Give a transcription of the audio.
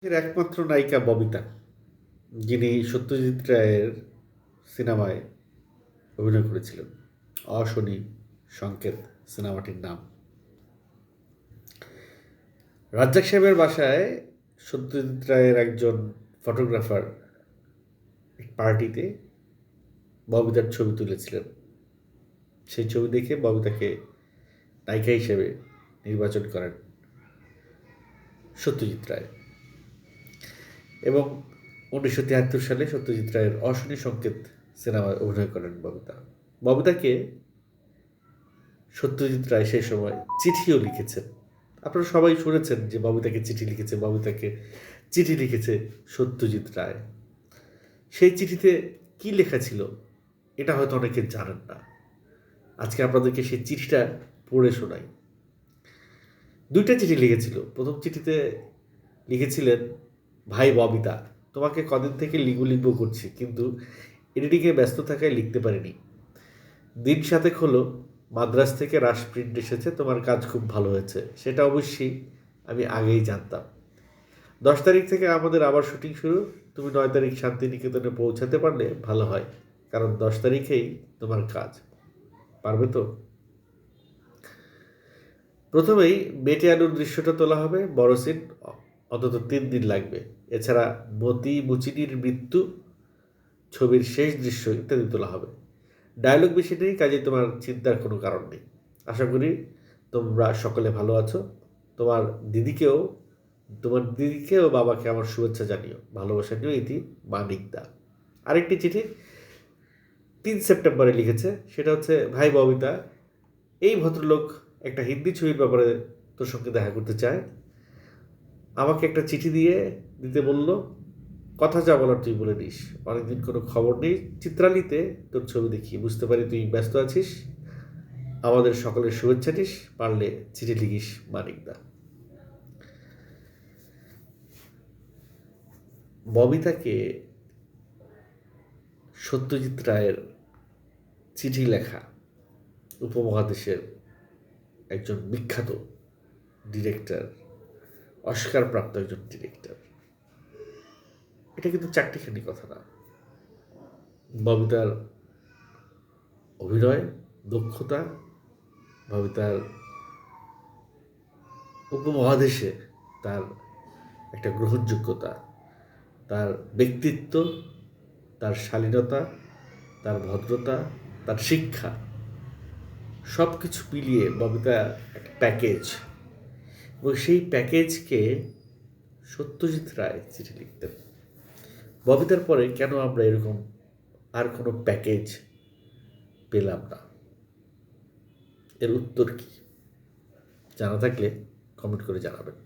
এর একমাত্র নায়িকা ববিতা, যিনি সত্যজিৎ রায়ের সিনেমায় অভিনয় করেছিলেন। অশনি সংকেত সিনেমাটির নাম। রাজ্জাক সাহেবের বাসায় সত্যজিৎ রায়ের একজন ফটোগ্রাফার এক পার্টিতে ববিতার ছবি তুলেছিলেন। সেই ছবি দেখে ববিতাকে নায়িকা হিসেবে নির্বাচন করেন সত্যজিৎ রায় এবং 1973 সালে সত্যজিৎ রায়ের অশনি সংকেত সিনেমায় অভিনয় করেন ববিতা। ববিতাকে সত্যজিৎ রায় সেই সময় চিঠিও লিখেছেন। আপনারা সবাই শুনেছেন যে ববিতাকে চিঠি লিখেছে সত্যজিৎ রায়। সেই চিঠিতে কি লেখা ছিল এটা হয়তো অনেকে জানেন না। আজকে আপনাদেরকে সেই চিঠিটা পড়ে শোনাই। 2টা চিঠি লিখেছিল। প্রথম চিঠিতে লিখেছিলেন, ভাই ববিতা, তোমাকে কদিন থেকে লিখবো করছি, কিন্তু এডিটিংয়ে ব্যস্ত থাকায় লিখতে পারিনি। দিন 7 হলো মাদ্রাজ থেকে রাশ প্রিন্ট এসেছে, তোমার কাজ খুব ভালো হয়েছে, সেটা অবশ্যই আমি আগেই জানতাম। 10 তারিখ থেকে আমাদের আবার শুটিং শুরু, তুমি 9 তারিখ শান্তিনিকেতনে পৌঁছাতে পারলে ভালো হয়, কারণ 10 তারিখেই তোমার কাজ। পারবে তো? প্রথমেই বেটে আলুর দৃশ্যটা তোলা হবে, বড় সিন, অন্তত 3 দিন লাগবে। এছাড়া মতি মুচিনির মৃত্যু, ছবির শেষ দৃশ্য ইত্যাদি তোলা হবে। ডায়লগ বেশি নেই, কাজে তোমার চিন্তার কোনো কারণ নেই। আশা করি তোমরা সকলে ভালো আছো। তোমার দিদিকেও বাবাকে আমার শুভেচ্ছা জানিও। ভালোবাসা নিও, ইতি মানিক দা। আরেকটি চিঠি 3 সেপ্টেম্বরে লিখেছে, সেটা হচ্ছে, ভাই ববিতা, এই ভদ্রলোক একটা হিন্দি ছবির ব্যাপারে তোর সঙ্গে দেখা করতে চায়। আমাকে একটা চিঠি দিতে বলল, কথা যা বলার তুই বলে দিস। অনেকদিন কোনো খবর নেই, চিত্রালিতে তোর ছবি দেখি, বুঝতে পারি তুই ব্যস্ত আছিস। আমাদের সকলের শুভেচ্ছা নিস, পারলে চিঠি লিখিস মানিকদা। ববিতাকে সত্যজিৎ রায়ের চিঠি লেখা উপমহাদেশের একজন বিখ্যাত ডিরেক্টর, অস্কারপ্রাপ্ত একজন ডিরেক্টর। এটা কিন্তু চারটিখানি কথা না। ববিতার অভিনয় দক্ষতা, ববিতার উপমহাদেশে তার একটা গ্রহণযোগ্যতা, তার ব্যক্তিত্ব, তার শালীনতা, তার ভদ্রতা, তার শিক্ষা, সব কিছু মিলিয়ে ববিতা একটা প্যাকেজ। এবং সেই প্যাকেজকে সত্যজিৎ রায় চিঠি লিখতেন। ববিতার পরে কেন আমরা এরকম আর কোনো প্যাকেজ পেলাম না? এর উত্তর কি? জানা থাকলে কমেন্ট করে জানাবেন।